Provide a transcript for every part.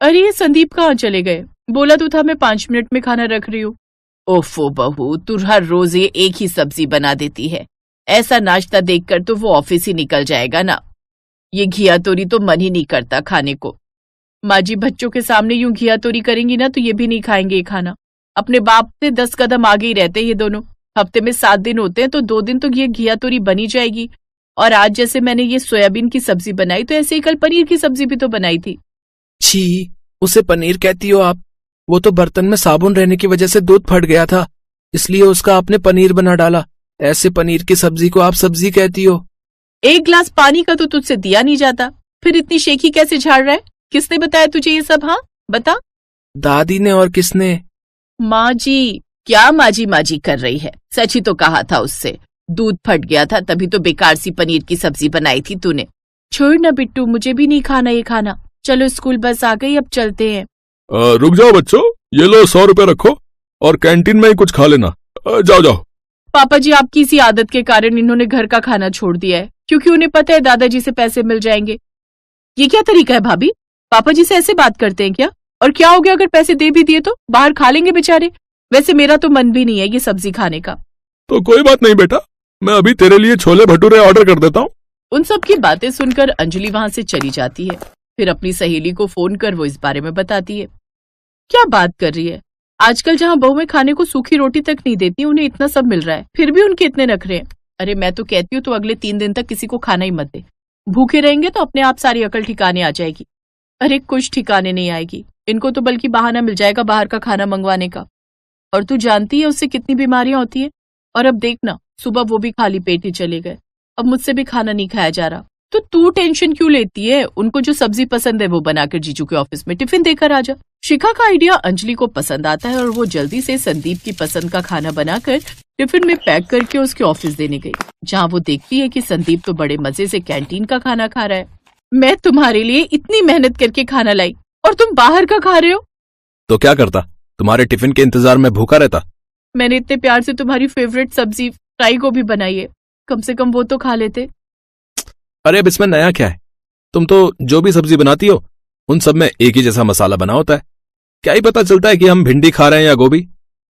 अरे ये संदीप कहाँ चले गए? बोला तो था मैं 5 मिनट में खाना रख रही हूँ। ओफो बहू, तू हर रोज ये एक ही सब्जी बना देती है। ऐसा नाश्ता देखकर तो वो ऑफिस ही निकल जाएगा ना। ये घिया तोरी तो मन ही नहीं करता खाने को। माँ जी, बच्चों के सामने यूं घिया तोरी करेंगी ना तो ये भी नहीं खाएंगे ये खाना। अपने बाप से 10 कदम आगे ही रहते ये दोनों। हफ्ते में 7 दिन होते हैं तो 2 दिन तो ये घिया तोरी बनी जाएगी। और आज जैसे मैंने ये सोयाबीन की सब्जी बनाई तो ऐसे ही कल पनीर की सब्जी भी तो बनाई थी। छी, उसे पनीर कहती हो आप? वो तो बर्तन में साबुन रहने की वजह से दूध फट गया था, इसलिए उसका आपने पनीर बना डाला। ऐसे पनीर की सब्जी को आप सब्जी कहती हो? 1 गिलास पानी का तो तुझसे दिया नहीं जाता, फिर इतनी शेखी कैसे झाड़ रहा है? किसने बताया तुझे ये सब? हाँ बता। दादी ने। और किसने? माँ जी। क्या माजी कर रही है? सच ही तो कहा था उससे, दूध फट गया था तभी तो बेकार सी पनीर की सब्जी बनाई थी तूने। छोड़ ना बिट्टू, मुझे भी नहीं खाना ये खाना। चलो स्कूल बस आ गई, अब चलते हैं। रुक जाओ बच्चों, ये लो 100 रुपए रखो और कैंटीन में ही कुछ खा लेना। जाओ जाओ। पापा जी, आपकी इसी आदत के कारण इन्होंने घर का खाना छोड़ दिया है, क्योंकि उन्हें पता है दादाजी से पैसे मिल जाएंगे। ये क्या तरीका है भाभी? पापा जी से ऐसे बात करते हैं क्या? और क्या हो गया अगर पैसे दे भी दिए तो? बाहर खा लेंगे बेचारे। वैसे मेरा तो मन भी नहीं है ये सब्जी खाने का। तो कोई बात नहीं बेटा, मैं अभी तेरे लिए छोले भटूरे ऑर्डर कर देता हूँ। उन सब की बातें सुनकर अंजलि वहां से चली जाती है। फिर अपनी सहेली को फोन कर वो इस बारे में बताती है। क्या बात कर रही है? आजकल जहाँ बहुएं खाने को सूखी रोटी तक नहीं देती, उन्हें इतना सब मिल रहा है, फिर भी उनके इतने नखरे हैं। अरे मैं तो कहती हूँ तो अगले 3 दिन तक किसी को खाना ही मत दे। भूखे रहेंगे तो अपने आप सारी अकल ठिकाने आ जाएगी। अरे कुछ ठिकाने नहीं आएगी, इनको तो बल्कि बहाना मिल जाएगा बाहर का खाना मंगवाने का। और तू जानती है उससे कितनी बीमारियां होती है। और अब देखना, सुबह वो भी खाली पेट ही चले गए। अब मुझसे भी खाना नहीं खाया जा रहा। तो तू टेंशन क्यों लेती है? उनको जो सब्जी पसंद है वो बनाकर जीजू के ऑफिस में टिफिन देकर आ जा। शिखा का आइडिया अंजलि को पसंद आता है और वो जल्दी से संदीप की पसंद का खाना बनाकर टिफिन में पैक करके उसके ऑफिस देने गई, जहाँ वो देखती है कि संदीप तो बड़े मजे से कैंटीन का खाना खा रहा है। मैं तुम्हारे लिए इतनी मेहनत करके खाना लाई और तुम बाहर का खा रहे हो। तो क्या करता? तुम्हारे टिफिन के इंतजार में भूखा रहता। मैंने इतने प्यार से तुम्हारी फेवरेट सब्जी फ्राई गोभी बनाई है, कम से कम वो तो खा लेते। अरे अब इसमें नया क्या है? तुम तो जो भी सब्जी बनाती हो उन सब में एक ही जैसा मसाला बना होता है। क्या ही पता चलता है कि हम भिंडी खा रहे हैं या गोभी।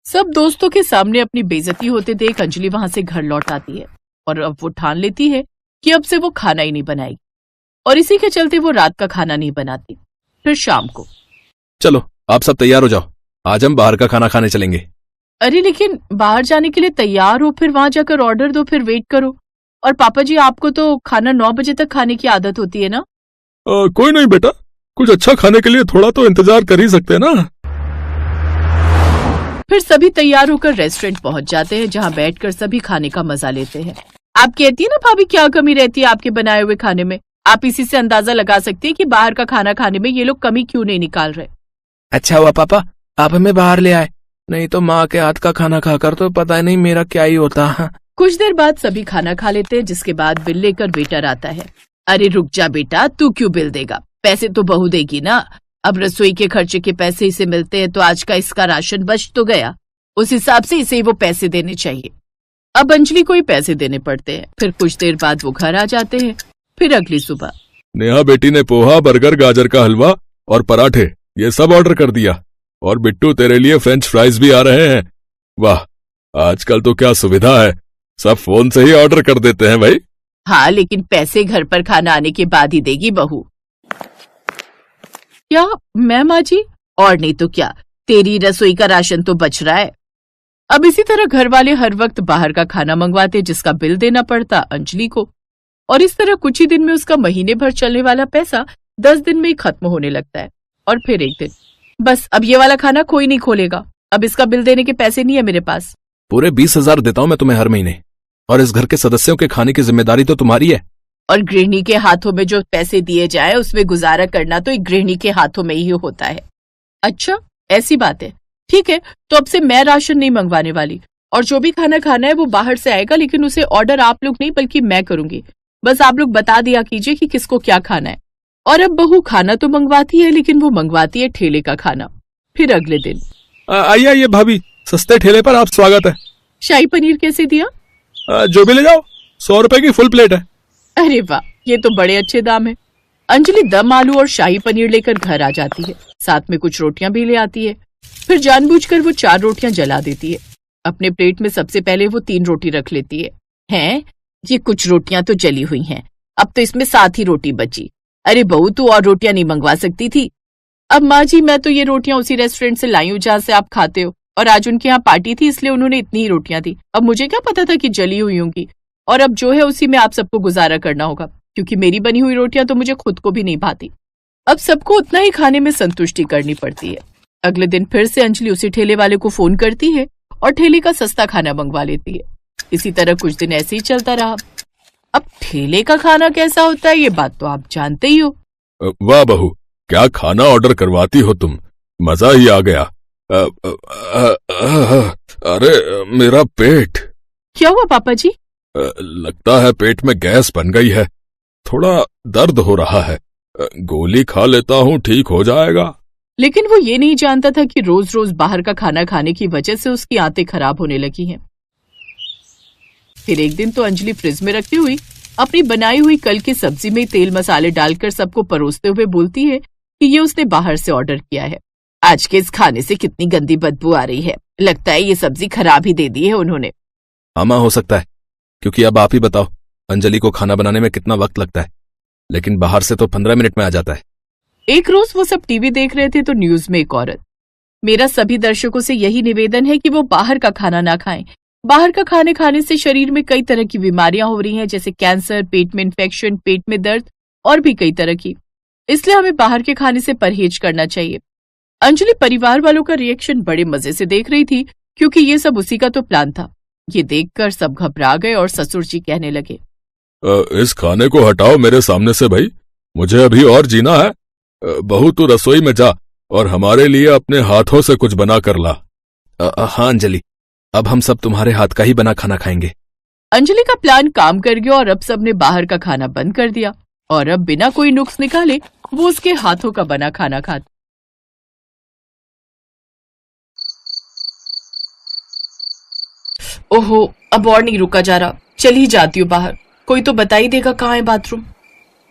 सब दोस्तों के सामने अपनी बेइज्जती होते देख अंजलि वहां से घर लौट आती है और अब वो ठान लेती है कि अब से वो खाना ही नहीं बनाएगी। और इसी के चलते वो रात का खाना नहीं बनाती। फिर शाम को, चलो आप सब तैयार हो जाओ, आज हम बाहर का खाना खाने चलेंगे। अरे लेकिन बाहर जाने के लिए तैयार हो, फिर वहां जाकर ऑर्डर दो, फिर वेट करो। और पापा जी, आपको तो खाना 9 बजे तक खाने की आदत होती है ना? कोई नहीं बेटा, कुछ अच्छा खाने के लिए थोड़ा तो इंतजार कर ही सकते हैं ना। फिर सभी तैयार होकर रेस्टोरेंट पहुंच जाते हैं, जहां बैठकर सभी खाने का मजा लेते हैं। आप कहती है ना भाभी, क्या कमी रहती है आपके बनाए हुए खाने में? आप इसी से अंदाजा लगा सकती है कि बाहर का खाना खाने में ये लोग कमी क्यों नहीं निकाल रहे। अच्छा हुआ पापा आप हमें बाहर ले आए, नहीं तो माँ के हाथ का खाना खाकर तो पता नहीं मेरा क्या ही होता। कुछ देर बाद सभी खाना खा लेते हैं, जिसके बाद बिल लेकर वेटर आता है। अरे रुक जा बेटा, तू क्यों बिल देगा? पैसे तो बहू देगी ना। अब रसोई के खर्चे के पैसे इसे मिलते हैं तो आज का इसका राशन बच तो गया, उस हिसाब से इसे वो पैसे देने चाहिए। अब अंजलि को ही पैसे देने पड़ते हैं। फिर कुछ देर बाद वो घर आ जाते हैं। फिर अगली सुबह नेहा बेटी ने पोहा, बर्गर, गाजर का हलवा और पराठे ये सब ऑर्डर कर दिया। और बिट्टू तेरे लिए फ्रेंच फ्राइज भी आ रहे हैं। वाह, आजकल तो क्या सुविधा है, सब फोन से ही ऑर्डर कर देते हैं भाई। हाँ, लेकिन पैसे घर पर खाना आने के बाद ही देगी बहू। क्या मैं माँ जी? और नहीं तो क्या, तेरी रसोई का राशन तो बच रहा है। अब इसी तरह घर वाले हर वक्त बाहर का खाना मंगवाते, जिसका बिल देना पड़ता अंजलि को। और इस तरह कुछ ही दिन में उसका महीने भर चलने वाला पैसा 10 दिन में ही खत्म होने लगता है। और फिर एक दिन, बस अब ये वाला खाना कोई नहीं खोलेगा, अब इसका बिल देने के पैसे नहीं है मेरे पास। पूरे 20,000 देता हूँ मैं तुम्हें हर महीने, और इस घर के सदस्यों के खाने की जिम्मेदारी तो तुम्हारी है। और गृहिणी के हाथों में जो पैसे दिए जाए उसमें गुजारा करना तो एक गृहिणी के हाथों में ही होता है। अच्छा ऐसी बात है, ठीक है, तो अब से मैं राशन नहीं मंगवाने वाली, और जो भी खाना खाना है वो बाहर से आएगा, लेकिन उसे ऑर्डर आप लोग नहीं बल्कि मैं करूंगी। बस आप लोग बता दिया कीजिए कि किसको क्या खाना है। और अब बहू खाना तो मंगवाती है, लेकिन वो मंगवाती है ठेले का खाना। फिर अगले दिन, आइए आइए भाभी, सस्ते ठेले पर आप स्वागत है। शाही पनीर कैसे दिया? जो भी ले जाओ, 100 रुपए की फुल प्लेट है। अरे वाह, ये तो बड़े अच्छे दाम है। अंजलि दम आलू और शाही पनीर लेकर घर आ जाती है, साथ में कुछ रोटियां भी ले आती है। फिर जानबूझकर वो 4 रोटियां जला देती है। अपने प्लेट में सबसे पहले वो 3 रोटी रख लेती है। हैं, ये कुछ रोटियां तो जली हुई हैं, अब तो इसमें 7 ही रोटी बची। अरे बहू, तू और रोटियां नहीं मंगवा सकती थी? अब माँ जी, मैं तो ये रोटियां उसी रेस्टोरेंट से लाई हूँ जहाँ से आप खाते हो, और आज उनके यहाँ पार्टी थी इसलिए उन्होंने इतनी ही रोटियां दी। अब मुझे क्या पता था कि जली हुई होंगी, और अब जो है उसी में आप सबको गुजारा करना होगा, क्योंकि मेरी बनी हुई रोटियां तो मुझे खुद को भी नहीं भाती। अब सबको उतना ही खाने में संतुष्टि करनी पड़ती है। अगले दिन फिर से अंजलि उसी ठेले वाले को फोन करती है और ठेले का सस्ता खाना मंगवा लेती है। इसी तरह कुछ दिन ऐसे ही चलता रहा। अब ठेले का खाना कैसा होता है ये बात तो आप जानते ही हो। वाह बहू, क्या खाना ऑर्डर करवाती हो तुम, मजा ही आ गया। अरे मेरा पेट। क्या हुआ पापा जी? लगता है पेट में गैस बन गई है, थोड़ा दर्द हो रहा है। गोली खा लेता हूँ, ठीक हो जाएगा। लेकिन वो ये नहीं जानता था कि रोज रोज बाहर का खाना खाने की वजह से उसकी आंतें खराब होने लगी हैं। फिर एक दिन तो अंजलि फ्रिज में रखी हुई अपनी बनाई हुई कल की सब्जी में तेल मसाले डालकर सबको परोसते हुए बोलती है कि ये उसने बाहर से ऑर्डर किया है। आज के इस खाने से कितनी गंदी बदबू आ रही है, लगता है ये सब्जी खराब ही दे दी है उन्होंने। हाँ माँ, हो सकता है, क्योंकि अब आप ही बताओ अंजलि को खाना बनाने में कितना वक्त लगता है, लेकिन बाहर से तो 15 मिनट में आ जाता है। एक रोज वो सब टीवी देख रहे थे तो न्यूज में एक औरत, मेरा सभी दर्शकों से यही निवेदन है कि वो बाहर का खाना ना खाएं। बाहर का खाने खाने से शरीर में कई तरह की बीमारियां हो रही हैं, जैसे कैंसर, पेट में इन्फेक्शन, पेट में दर्द और भी कई तरह की। इसलिए हमें बाहर के खाने से परहेज करना चाहिए। अंजलि परिवार वालों का रिएक्शन बड़े मजे से देख रही थी, क्योंकि ये सब उसी का तो प्लान था। ये देखकर सब घबरा गए और ससुर जी कहने लगे, इस खाने को हटाओ मेरे सामने से भाई, मुझे अभी और जीना है। बहू तू रसोई में जा और हमारे लिए अपने हाथों से कुछ बना कर ला। हाँ अंजलि, अब हम सब तुम्हारे हाथ का ही बना खाना खाएंगे। अंजलि का प्लान काम कर गया और अब सबने बाहर का खाना बंद कर दिया और अब बिना कोई नुक्स निकाले वो उसके हाथों का बना खाना खाते। ओहो, अब और नहीं रुका जा रहा, चल ही जाती हूँ बाहर, कोई तो बता ही देगा कहाँ है बाथरूम।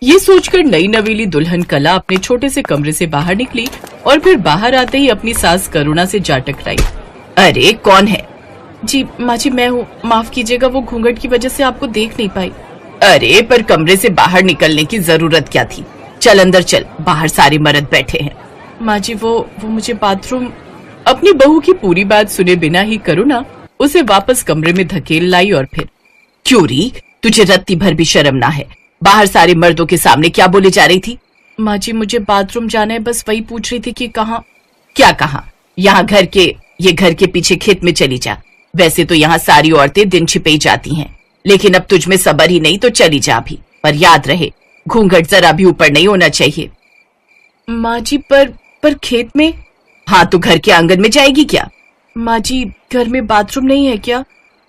ये सोचकर नई नवेली दुल्हन कला अपने छोटे से कमरे से बाहर निकली और फिर बाहर आते ही अपनी सास करुणा से जा टकराई। अरे कौन है? जी माँ जी, मैं हूँ, माफ कीजिएगा, वो घूंघट की वजह से आपको देख नहीं पाई। अरे पर कमरे से बाहर निकलने की जरूरत क्या थी? चल अंदर चल, बाहर सारे मर्द बैठे हैं। माँ जी वो मुझे बाथरूम। अपनी बहू की पूरी बात सुने बिना ही करुणा उसे वापस कमरे में धकेल लाई और फिर, क्यों री, तुझे रत्ती भर भी शर्म ना है? बाहर सारे मर्दों के सामने क्या बोले जा रही थी? माँ जी मुझे बाथरूम जाना है, बस वही पूछ रही थी कि कहाँ। क्या कहाँ? यहाँ घर के पीछे खेत में चली जा। वैसे तो यहाँ सारी औरतें दिन छिपे ही जाती हैं, लेकिन अब तुझ में सबर ही नहीं तो चली जा भी, पर याद रहे घूंघट जरा भी ऊपर नहीं होना चाहिए। माँ जी पर खेत में? हाँ तो घर के आंगन में जाएगी क्या? माँ जी घर में बाथरूम नहीं है क्या?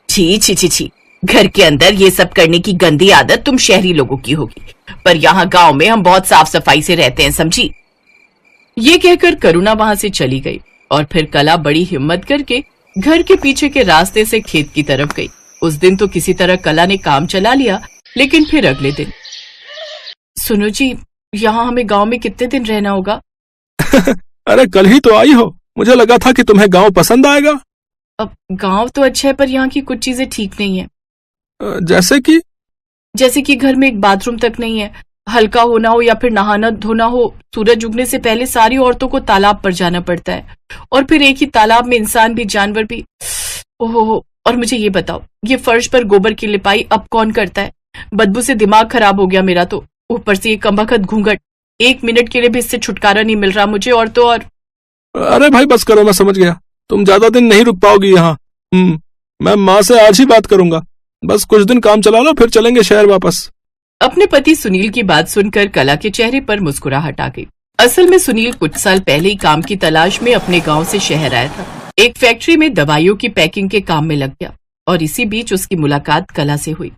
छी छी छी छी, घर के अंदर ये सब करने की गंदी आदत तुम शहरी लोगों की होगी, पर यहाँ गांव में हम बहुत साफ सफाई से रहते हैं, समझी? ये कहकर करुणा वहां से चली गई और फिर कला बड़ी हिम्मत करके घर के पीछे के रास्ते से खेत की तरफ गई। उस दिन तो किसी तरह कला ने काम चला लिया, लेकिन फिर अगले दिन, सुनो जी, यहाँ हमें गांव में कितने दिन रहना होगा? अरे कल ही तो आई हो, मुझे लगा था कि तुम्हें गांव पसंद आएगा। अब गांव तो अच्छा है, पर यहाँ की कुछ चीजें ठीक नहीं है। जैसे कि घर में एक बाथरूम तक नहीं है, हल्का होना हो या फिर नहाना धोना हो, सूरज उगने से पहले सारी औरतों को तालाब पर जाना पड़ता है, और फिर एक ही तालाब में इंसान भी जानवर भी। ओहो, और मुझे ये बताओ, ये फर्श पर गोबर की लिपाई अब कौन करता है? बदबू से दिमाग खराब हो गया मेरा तो, ऊपर से ये कमबख्त घूंघट, 1 मिनट के लिए भी इससे छुटकारा नहीं मिल रहा मुझे। और तो और अरे भाई बस करो, मैं समझ गया, तुम ज्यादा दिन नहीं रुक पाओगी यहाँ। मैं माँ से आज ही बात करूंगा, बस कुछ दिन काम चला लो, फिर चलेंगे शहर वापस। अपने पति सुनील की बात सुनकर कला के चेहरे पर मुस्कुराहट आ गई। असल में सुनील कुछ साल पहले ही काम की तलाश में अपने गांव से शहर आया था। एक फैक्ट्री में दवाइयों की पैकिंग के काम में लग गया और इसी बीच उसकी मुलाकात कला से हुई।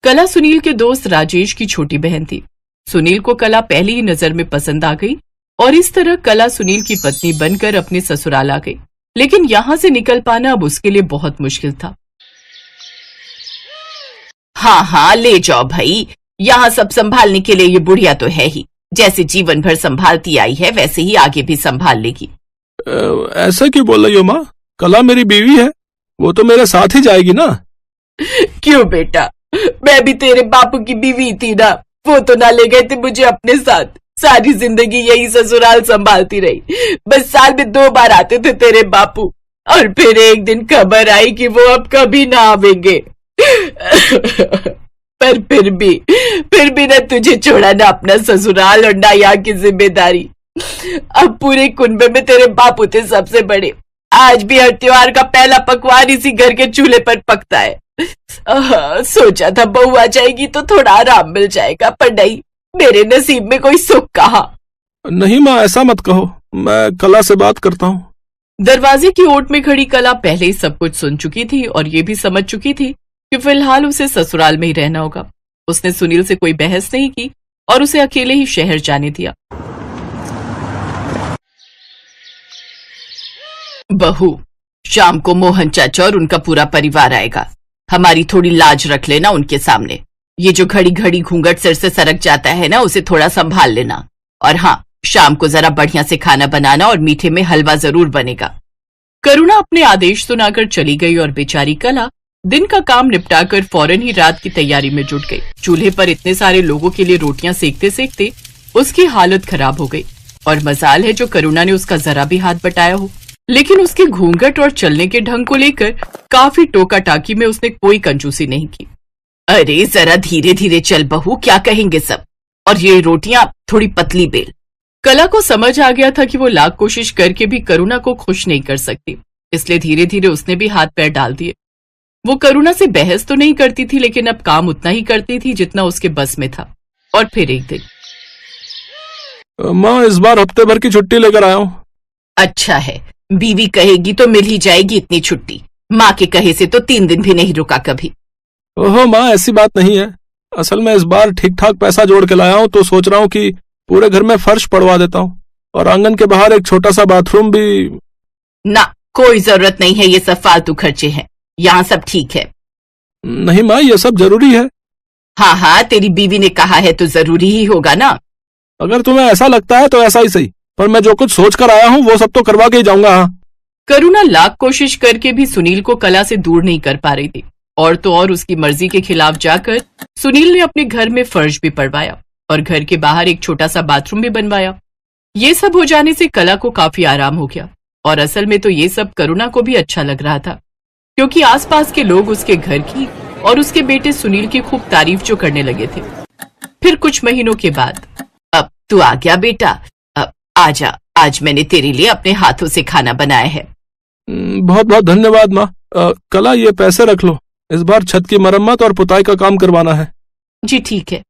कला सुनील के दोस्त राजेश की छोटी बहन थी। सुनील को कला पहली ही नजर में पसंद आ गई और इस तरह कला सुनील की पत्नी बनकर अपने ससुराल आ गई। लेकिन यहाँ से निकल पाना अब उसके लिए बहुत मुश्किल था। हाँ हाँ ले जाओ भाई, यहाँ सब संभालने के लिए ये बुढ़िया तो है ही, जैसे जीवन भर संभालती आई है वैसे ही आगे भी संभाल लेगी। ऐसा क्यों बोल रही हो माँ? कला मेरी बीवी है, वो तो मेरे साथ ही जाएगी ना। क्यों बेटा, मैं भी तेरे बापू की बीवी थी ना, वो तो ना ले गए थे मुझे अपने साथ, सारी जिंदगी यही ससुराल संभालती रही। बस साल में 2 बार आते थे तेरे बापू, और फिर एक दिन खबर आई कि वो अब कभी ना आवेंगे। पर फिर भी ना तुझे छोड़ा ना अपना ससुराल और ना यहाँ की जिम्मेदारी। अब पूरे कुनबे में तेरे बापू थे सबसे बड़े, आज भी हर त्योहार का पहला पकवान इसी घर के चूल्हे पर पकता है। सोचा था बहू आ जाएगी तो थोड़ा आराम मिल जाएगा, पर नहीं, मेरे नसीब में कोई सुख कहा। नहीं माँ, ऐसा मत कहो, मैं कला से बात करता हूँ। दरवाजे की ओट में खड़ी कला पहले ही सब कुछ सुन चुकी थी और ये भी समझ चुकी थी कि फिलहाल उसे ससुराल में ही रहना होगा। उसने सुनील से कोई बहस नहीं की और उसे अकेले ही शहर जाने दिया। बहू, शाम को मोहन चाचा और उनका पूरा परिवार आएगा, हमारी थोड़ी लाज रख लेना उनके सामने। ये जो घड़ी घड़ी घूंघट सिर से सरक जाता है ना, उसे थोड़ा संभाल लेना। और हाँ, शाम को जरा बढ़िया से खाना बनाना और मीठे में हलवा जरूर बनेगा। करुणा अपने आदेश सुनाकर चली गई और बेचारी कला दिन का काम निपटाकर फौरन ही रात की तैयारी में जुट गई। चूल्हे पर इतने सारे लोगों के लिए रोटियां सेकते सेकते उसकी हालत खराब हो गई। और मजाल है जो करुणा ने उसका जरा भी हाथ बटाया हो, लेकिन उसके घूंघट और चलने के ढंग को लेकर काफी टोका टाकी में उसने कोई कंजूसी नहीं की। अरे जरा धीरे धीरे चल बहू, क्या कहेंगे सब, और ये रोटियां थोड़ी पतली बेल। कला को समझ आ गया था कि वो लाख कोशिश करके भी करुणा को खुश नहीं कर सकती, इसलिए धीरे धीरे उसने भी हाथ पैर डाल दिए। वो करुणा से बहस तो नहीं करती थी, लेकिन अब काम उतना ही करती थी जितना उसके बस में था। और फिर एक दिन, माँ इस बार हफ्ते भर की छुट्टी लेकर आया हूँ। अच्छा है, बीवी कहेगी तो मिल ही जाएगी इतनी छुट्टी, माँ के कहे से तो 3 दिन भी नहीं रुका कभी। ओहो माँ, ऐसी बात नहीं है, असल में इस बार ठीक ठाक पैसा जोड़ के लाया हूँ, तो सोच रहा हूँ कि पूरे घर में फर्श पड़वा देता हूँ और आंगन के बाहर एक छोटा सा बाथरूम भी। ना, कोई जरूरत नहीं है, ये सब फालतू खर्चे हैं, यहाँ सब ठीक है। नहीं माँ, ये सब जरूरी है। हाँ हाँ, तेरी बीवी ने कहा है तो जरूरी ही होगा ना। अगर तुम्हें ऐसा लगता है तो ऐसा ही सही, पर मैं जो कुछ सोच कर आया हूँ वो सब तो करवा के ही जाऊंगा। हाँ, करुणा लाख कोशिश करके भी सुनील को कला से दूर नहीं कर पा रही थी, और तो और उसकी मर्जी के खिलाफ जाकर सुनील ने अपने घर में फर्श भी पड़वाया और घर के बाहर एक छोटा सा बाथरूम भी बनवाया। ये सब हो जाने से कला को काफी आराम हो गया, और असल में तो ये सब करुणा को भी अच्छा लग रहा था, क्योंकि आसपास के लोग उसके घर की और उसके बेटे सुनील की खूब तारीफ जो करने लगे थे। फिर कुछ महीनों के बाद, अब तू आ गया बेटा, अब आजा, आज मैंने तेरे लिए अपने हाथों से खाना बनाया है। बहुत बहुत धन्यवाद माँ। कला, ये पैसे रख लो, इस बार छत की मरम्मत और पुताई का काम करवाना है। जी ठीक है।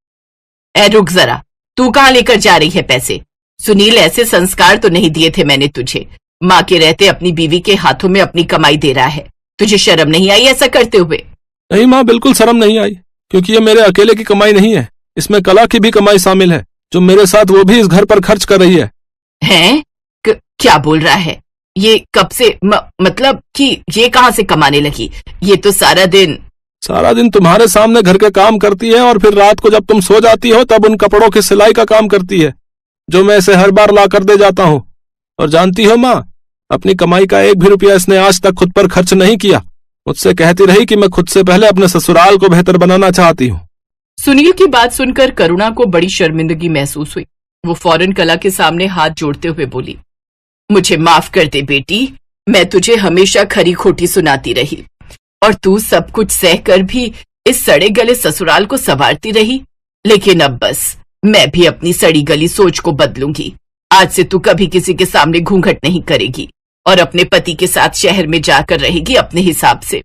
ए रुक जरा, तू कहाँ लेकर जा रही है पैसे? सुनील, ऐसे संस्कार तो नहीं दिए थे मैंने तुझे, माँ के रहते अपनी बीवी के हाथों में अपनी कमाई दे रहा है, तुझे शर्म नहीं आई ऐसा करते हुए? नहीं माँ, बिल्कुल शर्म नहीं आई, क्योंकि ये मेरे अकेले की कमाई नहीं है, इसमें कला की भी कमाई शामिल है, जो मेरे साथ वो भी इस घर पर खर्च कर रही है। हैं? क्या बोल रहा है ये? कब से मतलब कि ये कहाँ से कमाने लगी? ये तो सारा दिन तुम्हारे सामने घर के काम करती है, और फिर रात को जब तुम सो जाती हो तब उन कपड़ों की सिलाई का काम करती है, जो मैं इसे हर बार ला कर दे जाता हूँ। और जानती हो माँ, अपनी कमाई का 1 भी रुपया इसने आज तक खुद पर खर्च नहीं किया। मुझसे कहती रही कि मैं खुद से पहले अपने ससुराल को बेहतर बनाना चाहती हूँ। सुनील की बात सुनकर करुणा को बड़ी शर्मिंदगी महसूस हुई। वो फौरन कला के सामने हाथ जोड़ते हुए बोली, मुझे माफ कर दे बेटी, मैं तुझे हमेशा खरी खोटी सुनाती रही, और तू सब कुछ सहकर भी इस सड़े गले ससुराल को संवारती रही। लेकिन अब बस मैं भी अपनी सड़ी गली सोच को बदलूंगी। आज से तू कभी किसी के सामने घूंघट नहीं करेगी और अपने पति के साथ शहर में जाकर रहेगी अपने हिसाब से।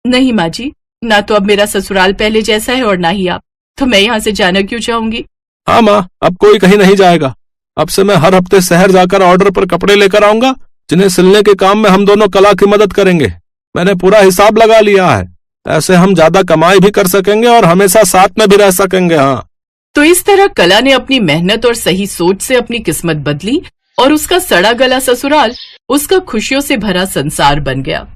नहीं माँ जी, ना तो अब मेरा ससुराल पहले जैसा है और ना ही आप, तो मैं यहाँ से जाना क्यों चाहूंगी? हाँ माँ, अब कोई कहीं नहीं जाएगा। अब से मैं हर हफ्ते शहर जाकर ऑर्डर पर कपड़े लेकर आऊंगा, जिन्हें सिलने के काम में हम दोनों कला की मदद करेंगे। मैंने पूरा हिसाब लगा लिया है, ऐसे हम ज्यादा कमाई भी कर सकेंगे और हमेशा साथ में भी रह सकेंगे। हाँ, तो इस तरह कला ने अपनी मेहनत और सही सोच से अपनी किस्मत बदली और उसका सड़ा गला ससुराल उसका खुशियों से भरा संसार बन गया।